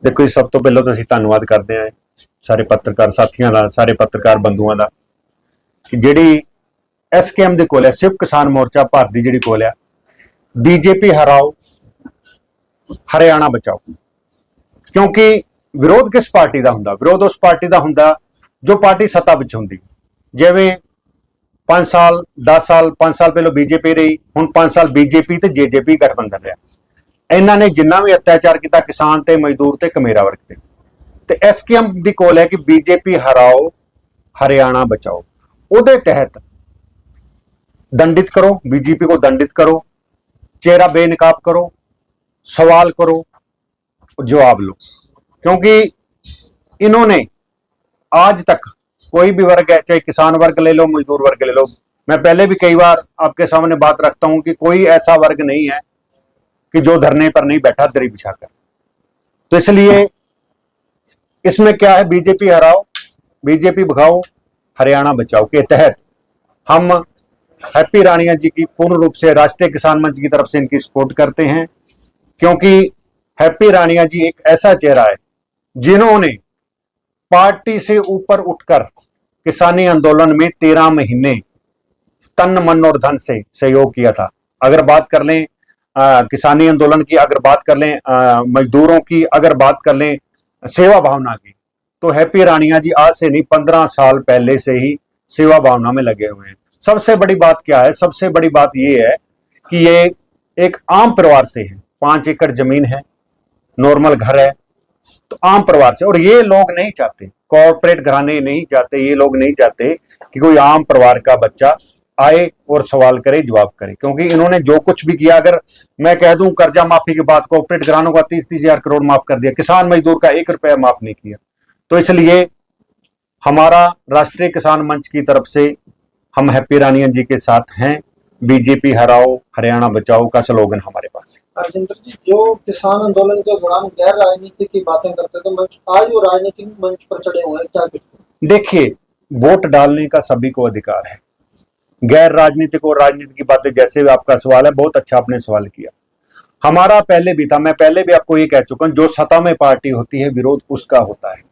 देखो जी, सब तो पहले तो ਅਸੀਂ ਧੰਨਵਾਦ ਕਰਦੇ ਹਾਂ ਸਾਰੇ ਪੱਤਰਕਾਰ ਸਾਥੀਆਂ ਦਾ, ਸਾਰੇ ਪੱਤਰਕਾਰ ਬੰਧੂਆਂ ਦਾ ਕਿ ਜਿਹੜੀ ਐਸਕੇਐਮ ਦੇ ਕੋਲ ਹੈ, ਸਿਵ ਕਿਸਾਨ ਮੋਰਚਾ ਭਾਰਤ ਦੀ ਜਿਹੜੀ ਕੋਲ ਹੈ, ਬੀਜੇਪੀ ਹਰਾਓ ਹਰਿਆਣਾ ਬਚਾਓ। ਕਿਉਂਕਿ ਵਿਰੋਧ ਕਿਸ ਪਾਰਟੀ ਦਾ ਹੁੰਦਾ? ਵਿਰੋਧ ਉਸ ਪਾਰਟੀ ਦਾ ਹੁੰਦਾ ਜੋ ਪਾਰਟੀ ਸੱਤਾ ਵਿੱਚ ਹੁੰਦੀ। ਜਿਵੇਂ 5 ਸਾਲ 10 ਸਾਲ 5 ਸਾਲ ਪਹਿਲਾਂ ਬੀਜੇਪੀ ਰਹੀ, ਹੁਣ 5 ਸਾਲ ਬੀਜੇਪੀ ਤੇ ਜੇਜੇਪੀ ਗਠਬੰਧਨ ਰਿਹਾ। ਇਹਨਾਂ ਨੇ ਜਿੰਨਾ ਵੀ ਅਤਿਆਚਾਰ ਕੀਤਾ ਕਿਸਾਨ ਤੇ ਮਜ਼ਦੂਰ ਤੇ ਕਮੇਰਾ ਵਰਗ ਤੇ ਐਸਕੇਐਮ ਦੀ ਕੋਲ ਹੈ ਕਿ ਬੀਜੇਪੀ ਹਰਾਓ हरियाणा बचाओ। ਉਹਦੇ तहत दंडित करो, बीजेपी को दंडित करो, चेहरा बेनकाब करो, सवाल करो, जवाब लो। क्योंकि इन्होंने आज तक कोई भी वर्ग है, चाहे किसान वर्ग ले लो, मजदूर वर्ग ले लो, मैं पहले भी कई बार आपके सामने बात रखता हूं कि कोई ऐसा वर्ग नहीं है कि जो धरने पर नहीं बैठा दरी बिछाकर। तो इसलिए इसमें क्या है, बीजेपी हराओ बीजेपी भगाओ हरियाणा बचाओ के तहत हम हैप्पी राणिया जी की पूर्ण रूप से राष्ट्रीय किसान मंच की तरफ से इनकी सपोर्ट करते हैं। क्योंकि हैप्पी राणिया जी एक ऐसा चेहरा है जिन्होंने पार्टी से ऊपर उठकर किसानी आंदोलन में 13 महीने तन मन और धन से सहयोग किया था। अगर बात कर लें किसानी आंदोलन की, अगर बात कर लें मजदूरों की, अगर बात कर लें सेवा भावना की, तो हैप्पी राणिया जी आज से नहीं 15 साल पहले से ही सेवा भावना में लगे हुए हैं। सबसे बड़ी बात क्या है? सबसे बड़ी बात यह है कि ये एक आम परिवार से है, 5 एकड़ जमीन है, नॉर्मल घर है, तो आम परिवार से। और ये लोग नहीं चाहते, कॉर्पोरेट घराने नहीं चाहते, ये लोग नहीं चाहते कि कोई आम परिवार का बच्चा आए और सवाल करे, जवाब करे। क्योंकि इन्होंने जो कुछ भी किया, अगर मैं कह दूं कर्जा माफी के बाद कॉर्पोरेट घरानों का 30-30 हजार करोड़ माफ कर दिया, किसान मजदूर का 1 रुपया माफ नहीं किया। तो इसलिए हमारा राष्ट्रीय किसान मंच की तरफ से हम हैप्पी राणिया जी के साथ हैं। बीजेपी हराओ हरियाणा बचाओ का स्लोगन हमारे पास है। राजेंद्र जी, जो किसान आंदोलन के दौरान गैर राजनीति की बातें करते थे मंच, आज वो राजनीतिक मंच पर चढ़े हुए हैं, क्या कुछ? देखिए, वोट डालने का सभी को अधिकार है। गैर राजनीतिक और राजनीति की बातें, जैसे भी आपका सवाल है, बहुत अच्छा आपने सवाल किया। हमारा पहले भी था, मैं पहले भी आपको ये कह चुका हूं, जो सत्ता में पार्टी होती है विरोध उसका होता है।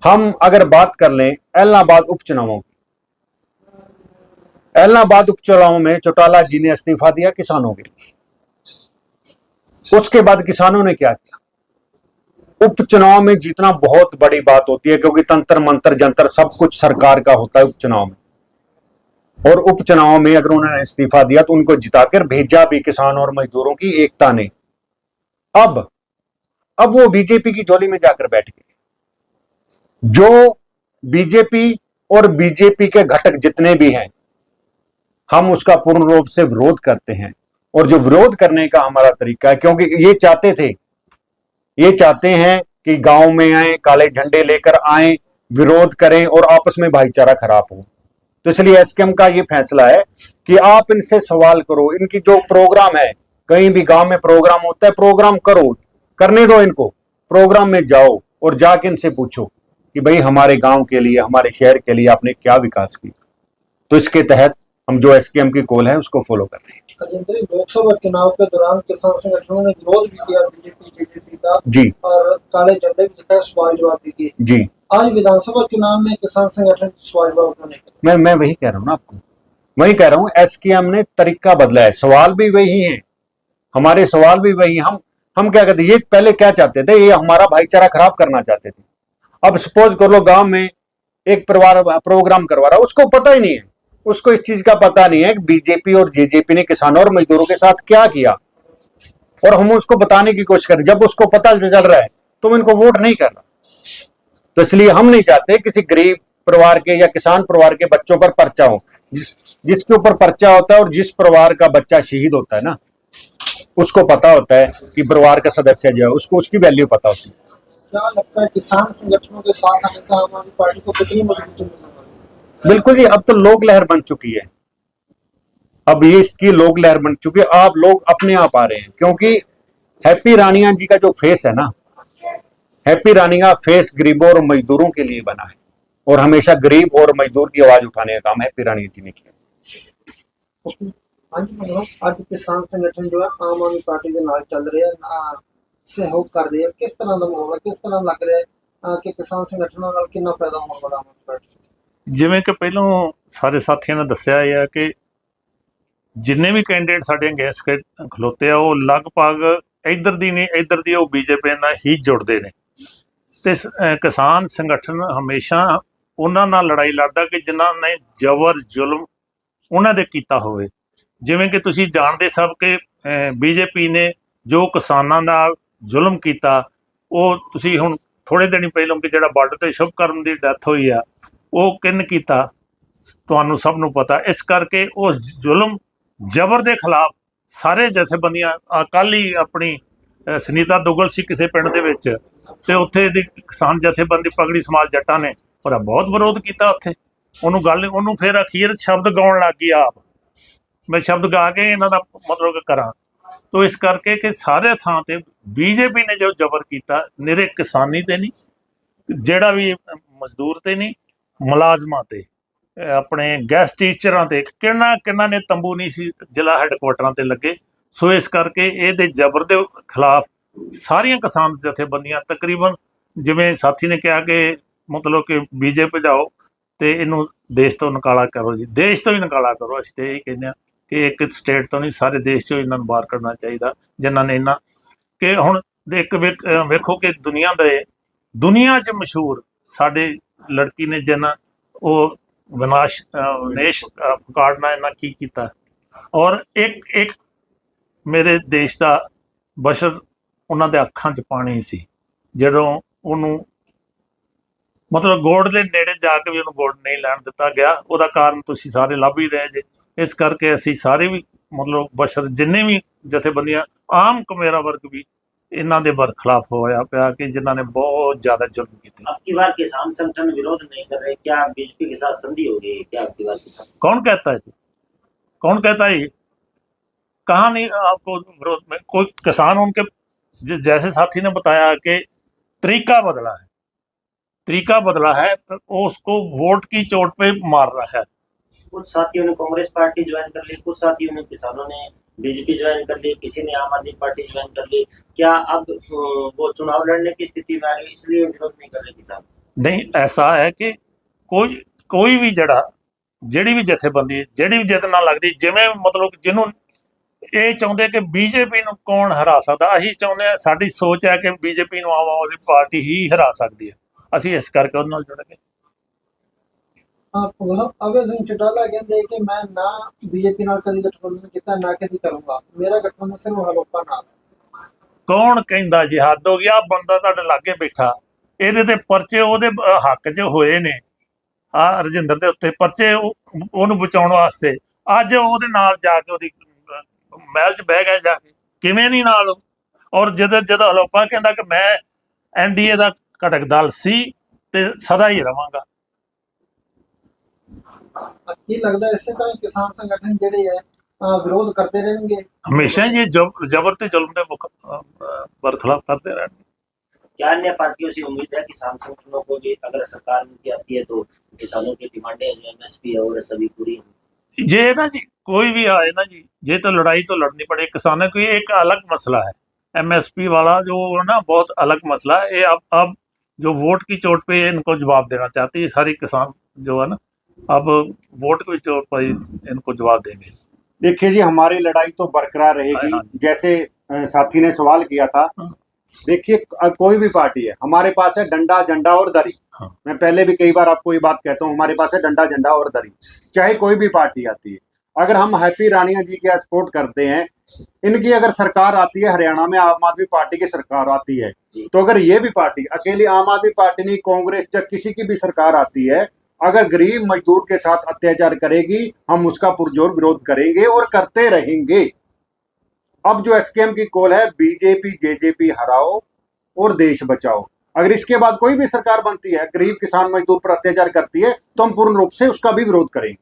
हम अगर बात कर लें इलाहाबाद उपचुनावों की, इलाहाबाद उपचुनाव में चौटाला जी ने इस्तीफा दिया किसानों के लिए। उसके बाद किसानों ने क्या किया? उपचुनाव में जीतना बहुत बड़ी बात होती है, क्योंकि तंत्र मंत्र जंतर सब कुछ सरकार का होता है उपचुनाव में। और उपचुनाव में अगर उन्होंने इस्तीफा दिया तो उनको जिताकर भेजा भी किसान और मजदूरों की एकता ने। अब वो बीजेपी की झोली में जाकर बैठ गए। जो बीजेपी और बीजेपी के घटक जितने भी हैं, हम उसका पूर्ण रूप से विरोध करते हैं। और जो विरोध करने का हमारा तरीका है, क्योंकि ये चाहते हैं कि गांव में आए, काले झंडे लेकर आए, विरोध करें और आपस में भाईचारा खराब हो। तो इसलिए एसकेएम का ये फैसला है कि आप इनसे सवाल करो। इनकी जो प्रोग्राम है, कहीं भी गांव में प्रोग्राम होता है, प्रोग्राम करो, करने दो इनको, प्रोग्राम में जाओ और जाके इनसे पूछो कि भाई हमारे गांव के लिए, हमारे शहर के लिए आपने क्या विकास किया। तो इसके तहत हम जो एसकेएम की कॉल है उसको फॉलो कर रहे हैं। लोकसभा चुनाव के दौरान किसान संगठनों ने विरोध भी किया बीजेपी जेजेपी का जी, और काले झंडे भी दिखाए, सवाल जवाब भी किए जी। आज विधानसभा चुनाव में किसान संगठन सवाल जवाब उठाने का, मैं वही कह रहा हूं ना आपको, वही कह रहा हूं, एसकेएम ने तरीका बदला है। सवाल भी वही है, हमारे सवाल भी वही। हम क्या कहते, ये पहले क्या चाहते थे, ये हमारा भाईचारा खराब करना चाहते थे। अब सपोज कर लो गांव में एक परिवार प्रोग्राम करवा रहा है, उसको पता ही नहीं है, उसको इस चीज का पता नहीं है कि बीजेपी और जेजेपी ने किसानों और मजदूरों के साथ क्या किया, और हम उसको बताने की कोशिश करें। जब उसको पता चल रहा है तो वो इनको वोट नहीं कर रहा। तो इसलिए हम नहीं चाहते किसी गरीब परिवार के या किसान परिवार के बच्चों पर पर्चा हो। जिसके ऊपर पर्चा होता है और जिस परिवार का बच्चा शहीद होता है ना, उसको पता होता है कि परिवार का सदस्य जो है उसको उसकी वैल्यू पता होती है। क्या लगता है किसान संगठनों के साथ हमेशा आम आदमी पार्टी को कितनी मजबूती मिलेगी? बिल्कुल जी, अब तो लोक लहर बन चुकी है। अब ये इसकी लोक लहर बन चुकी है। आप लोग अपने आप आ रहे हैं, क्योंकि हैप्पी राणिया जी का जो फेस है ना, हैप्पी राणिया फेस गरीबों और मजदूरों के लिए बना है, और हमेशा गरीब और मजदूर की आवाज उठाने का काम हैप्पी राणिया जी ने किया। आज किसान संगठन जो है आम आदमी पार्टी के नाल चल रहे हैं, सहयोग कर रही है, किस तरह का माहौल है, किस तरह लग रहा है कि किसान संगठनों नाल कितना फायदा होने वाला है? ਜਿਵੇਂ ਕਿ ਪਹਿਲਾਂ ਸਾਰੇ ਸਾਥੀਆਂ ਨੇ ਦੱਸਿਆ ਇਹ ਹੈ ਕਿ ਜਿੰਨੇ ਵੀ ਕੈਂਡੀਡੇਟ ਸਾਡੇ ਅਗੇਂਸਟ ਖਲੋਤੇ ਆ ਉਹ ਲਗਭਗ ਇੱਧਰ ਦੀ ਨਹੀਂ ਇੱਧਰ ਦੀ ਉਹ ਬੀਜੇਪੀ ਨਾਲ ਹੀ ਜੁੜਦੇ ਨੇ ਤੇ ਕਿਸਾਨ ਸੰਗਠਨ ਹਮੇਸ਼ਾ ਉਹਨਾਂ ਨਾਲ ਲੜਾਈ ਲੜਦਾ ਕਿ ਜਿਨ੍ਹਾਂ ਨੇ ਜ਼ਬਰ ਜ਼ੁਲਮ ਉਹਨਾਂ ਦੇ ਕੀਤਾ ਹੋਵੇ। ਜਿਵੇਂ ਕਿ ਤੁਸੀਂ ਜਾਣਦੇ ਸਭ ਕਿ ਬੀਜੇਪੀ ਨੇ ਜੋ ਕਿਸਾਨਾਂ ਨਾਲ ਜ਼ੁਲਮ ਕੀਤਾ ਉਹ ਤੁਸੀਂ ਹੁਣ ਥੋੜੇ ਦਿਨ ਪਹਿਲਾਂ ਕਿ ਜਿਹੜਾ ਬਾਰਡਰ ਤੇ ਸ਼ੁਭਕਰਨ ਦੀ ਡੈਥ ਹੋਈ ਆ ਉਹ ਕਿੰਨ ਕੀਤਾ ਤੁਹਾਨੂੰ ਸਭ ਨੂੰ ਪਤਾ। ਇਸ ਕਰਕੇ ਉਸ ਜ਼ੁਲਮ ਜ਼ਬਰ ਦੇ ਖਿਲਾਫ ਸਾਰੇ ਜਥੇਬੰਦੀਆਂ ਕੱਲ੍ਹ ਹੀ ਆਪਣੀ ਸੁਨੀਤਾ ਦੁੱਗਲ ਸੀ ਕਿਸੇ ਪਿੰਡ ਦੇ ਵਿੱਚ ਤੇ ਉੱਥੇ ਦੀ ਕਿਸਾਨ ਜਥੇਬੰਦੀ ਪਗੜੀ ਸਮਾਜ ਜੱਟਾਂ ਨੇ ਉਹਦਾ ਬਹੁਤ ਵਿਰੋਧ ਕੀਤਾ। ਉੱਥੇ ਉਹਨੂੰ ਫਿਰ ਅਖੀਰ ਸ਼ਬਦ ਗਾਉਣ ਲੱਗ ਗਈ ਆਪ, ਮੈਂ ਸ਼ਬਦ ਗਾ ਕੇ ਇਹਨਾਂ ਦਾ ਮਤਲਬ ਕਰਾਂ। ਤੋ ਇਸ ਕਰਕੇ ਕਿ ਸਾਰੇ ਥਾਂ ਤੇ ਬੀਜੇਪੀ ਨੇ ਜੋ ਜ਼ਬਰ ਕੀਤਾ ਨਿਰੇ ਕਿਸਾਨੀ ਤੇ ਨਹੀਂ, ਜਿਹੜਾ ਵੀ ਮਜ਼ਦੂਰ ਤੇ ਨਹੀਂ, ਮੁਲਾਜ਼ਮਾਂ ਤੇ ਆਪਣੇ ਗੈਸਟ ਟੀਚਰਾਂ ਤੇ ਕਿੰਨਾ ਨੇ ਤੰਬੂ ਨਹੀਂ ਸੀ ਜ਼ਿਲ੍ਹਾ ਹੈੱਡਕੁਆਟਰਾਂ ਤੇ ਲੱਗੇ। ਸੋ ਇਸ ਕਰਕੇ ਇਹਦੇ ਜ਼ਬਰ ਦੇ ਖਿਲਾਫ ਸਾਰੀਆਂ ਕਿਸਾਨ ਜਥੇਬੰਦੀਆਂ ਤਕਰੀਬਨ ਜਿਵੇਂ ਸਾਥੀ ਨੇ ਕਿਹਾ ਕਿ ਮਤਲਬ ਕਿ ਬੀਜੇਪੀ ਜਾਓ ਤੇ ਇਹਨੂੰ ਦੇਸ਼ ਤੋਂ ਨਿਕਾਲਾ ਕਰੋ ਜੀ, ਦੇਸ਼ ਤੋਂ ਹੀ ਨਿਕਾਲਾ ਕਰੋ। ਅਸੀਂ ਤੇ ਇਹ ਕਹਿੰਦੇ ਹਾਂ ਕਿ ਇੱਕ ਸਟੇਟ ਤੋਂ ਨਹੀਂ ਸਾਰੇ ਦੇਸ਼ 'ਚੋਂ ਇਹਨਾਂ ਨੂੰ ਬਾਹਰ ਕਰਨਾ ਚਾਹੀਦਾ ਜਿਨ੍ਹਾਂ ਨੇ ਇਹਨਾਂ ਕਿ ਹੁਣ ਇੱਕ ਵੇਖੋ ਕਿ ਦੁਨੀਆ 'ਚ ਮਸ਼ਹੂਰ ਸਾਡੇ ਲੜਕੀ ਨੇ ਜਿੰਨਾ ਉਹ ਵਿਨੇਸ਼ ਫੋਗਾਟ ਨਾਲ ਇਹਨਾਂ ਕੀ ਕੀਤਾ ਔਰ ਇੱਕ ਮੇਰੇ ਦੇਸ਼ ਦਾ ਬਸ਼ਰ ਉਹਨਾਂ ਦੇ ਅੱਖਾਂ 'ਚ ਪਾਣੀ ਸੀ ਜਦੋਂ ਉਹਨੂੰ ਮਤਲਬ ਗੋਡ ਦੇ ਨੇੜੇ ਜਾ ਕੇ ਵੀ ਉਹਨੂੰ ਗੋਡ ਨਹੀਂ ਲੈਣ ਦਿੱਤਾ ਗਿਆ। ਉਹਦਾ ਕਾਰਨ ਤੁਸੀਂ ਸਾਰੇ ਲੱਭ ਹੀ ਰਹੇ ਜੇ। ਇਸ ਕਰਕੇ ਅਸੀਂ ਸਾਰੇ ਵੀ ਮਤਲਬ ਬਸ਼ਰ ਜਿੰਨੇ ਵੀ ਜਥੇਬੰਦੀਆਂ ਆਮ ਕਮੇਰਾ ਵਰਗ ਵੀ ਇਹਨਾਂ ਦੇ ਬਰਖਲਾਫ ਹੋਇਆ ਪਿਆ कि जिन्होंने बहुत ज्यादा जुल्म किए। अब की बार किसान संगठन विरोध नहीं कर रहे, क्या बीजेपी के साथ संधि हो गई क्या? अब की बार कौन कहता है कौन कहता है? कहाँ नहीं आपको विरोध में कोई किसान उनके जैसे साथी ने बताया कि तरीका बदला है वो उसको वोट की चोट पे मार रहा है। कुछ साथियों ने कांग्रेस पार्टी ज्वाइन कर ली, कुछ साथियों ने किसानों ने बीजेपी ज्वाइन कर ली, किसी ने आम आदमी पार्टी ज्वाइन कर ली। क्या अब वो चुनाव लड़ने की स्थिति में आ गई इसलिए विरोध नहीं कर रहे किसान? नहीं, ऐसा है कि कोई भी ਜਿਹੜੀ ਵੀ ਜਥੇਬੰਦੀ ਜਿਹੜੀ ਵੀ ਜਿੱਤ ਨਾਲ ਲੱਗਦੀ ਜਿਵੇਂ ਮਤਲਬ ਜਿਹਨੂੰ ਇਹ ਚਾਹੁੰਦੇ ਕਿ ਬੀਜੇਪੀ ਨੂੰ ਕੌਣ ਹਰਾ ਸਕਦਾ, ਅਸੀਂ ਚਾਹੁੰਦੇ ਹਾਂ ਸਾਡੀ ਸੋਚ ਹੈ ਕਿ ਬੀਜੇਪੀ ਨੂੰ ਆਮ ਆਦਮੀ ਪਾਰਟੀ ਹੀ ਹਰਾ ਸਕਦੀ ਹੈ। ਅਸੀਂ ਇਸ ਕਰਕੇ ਉਹਨਾਂ ਨਾਲ ਜੁੜ ਗਏ। अवैध सिंह चौटाला कहते कि मैं ना बीजेपी नाल कदी गठबंधन किया ना कदी करूंगा, मेरा गठबंधन सिर्फ हलोपा नाल। कौन कहंदा जी? हद हो गया। बंदा तुहाडे लागे बैठा ਇਹਦੇ ਤੇ ਪਰਚੇ ਉਹਦੇ ਹੱਕ 'ਚ ਹੋਏ ਨੇ ਰਜਿੰਦਰ ਦੇ ਉੱਤੇ ਪਰਚੇ ਉਹਨੂੰ ਬਚਾਉਣ ਵਾਸਤੇ ਅੱਜ ਉਹਦੇ ਨਾਲ ਜਾ ਕੇ ਉਹਦੀ ਮਹਿਲ 'ਚ ਬਹਿ ਗਿਆ ਜਾ ਕੇ ਕਿਵੇਂ ਨਹੀਂ ਨਾਲ। ਔਰ ਜਦੋਂ ਹਲੋਪਾ ਕਹਿੰਦਾ ਕਿ ਮੈਂ ਐਨਡੀਏ ਦਾ ਘਟਕ ਦਲ ਸੀ ਤੇ ਸਦਾ ਹੀ ਰਵਾਂਗਾ। ਕੀ ਲੱਗਦਾ ਇਸੇ ਤਰ੍ਹਾਂ ਕਿਸਾਨ ਸੰਗਠਨ ਜਿਹੜੇ ਹੈ ਵਿਰੋਧ करते रहेंगे हमेशा ये जबर ते जुल्म के बरखलाफ करते रहेंगे। क्या अन्य पार्टियों से उम्मीद है किसान संगठनों को भी अगर सरकार उनकी आती है तो किसानों की डिमांडें जो एमएसपी और सभी पूरी होंगी? जे ना जी कोई भी आए ना जी ये तो लड़ाई तो लड़नी पड़े। किसानों को एक अलग मसला है, एमएसपी वाला जो ना बहुत अलग मसला है। ये अब जो वोट की चोट पे इनको जवाब देना चाहती है सारी किसान जो है ना, अब वोट की चोट पर इनको जवाब देंगे। देखिए जी हमारी लड़ाई तो बरकरार रहेगी। जैसे साथी ने सवाल किया था, देखिए कोई भी पार्टी है, हमारे पास है डंडा झंडा और दरी। मैं पहले भी कई बार आपको ये बात कहता हूँ, हमारे पास है डंडा झंडा और दरी। चाहे कोई भी पार्टी आती है, अगर हम हैप्पी रानिया जी के सपोर्ट करते हैं, इनकी अगर सरकार आती है हरियाणा में आम आदमी पार्टी की सरकार आती है, तो अगर ये भी पार्टी अकेली आम आदमी पार्टी नहीं, कांग्रेस या किसी की भी सरकार आती है, अगर गरीब मजदूर के साथ अत्याचार करेगी हम उसका पुरजोर विरोध करेंगे और करते रहेंगे। अब जो एसकेएम की कॉल है बीजेपी जेजेपी हराओ और देश बचाओ, अगर इसके बाद कोई भी सरकार बनती है गरीब किसान मजदूर पर अत्याचार करती है तो हम पूर्ण रूप से उसका भी विरोध करेंगे।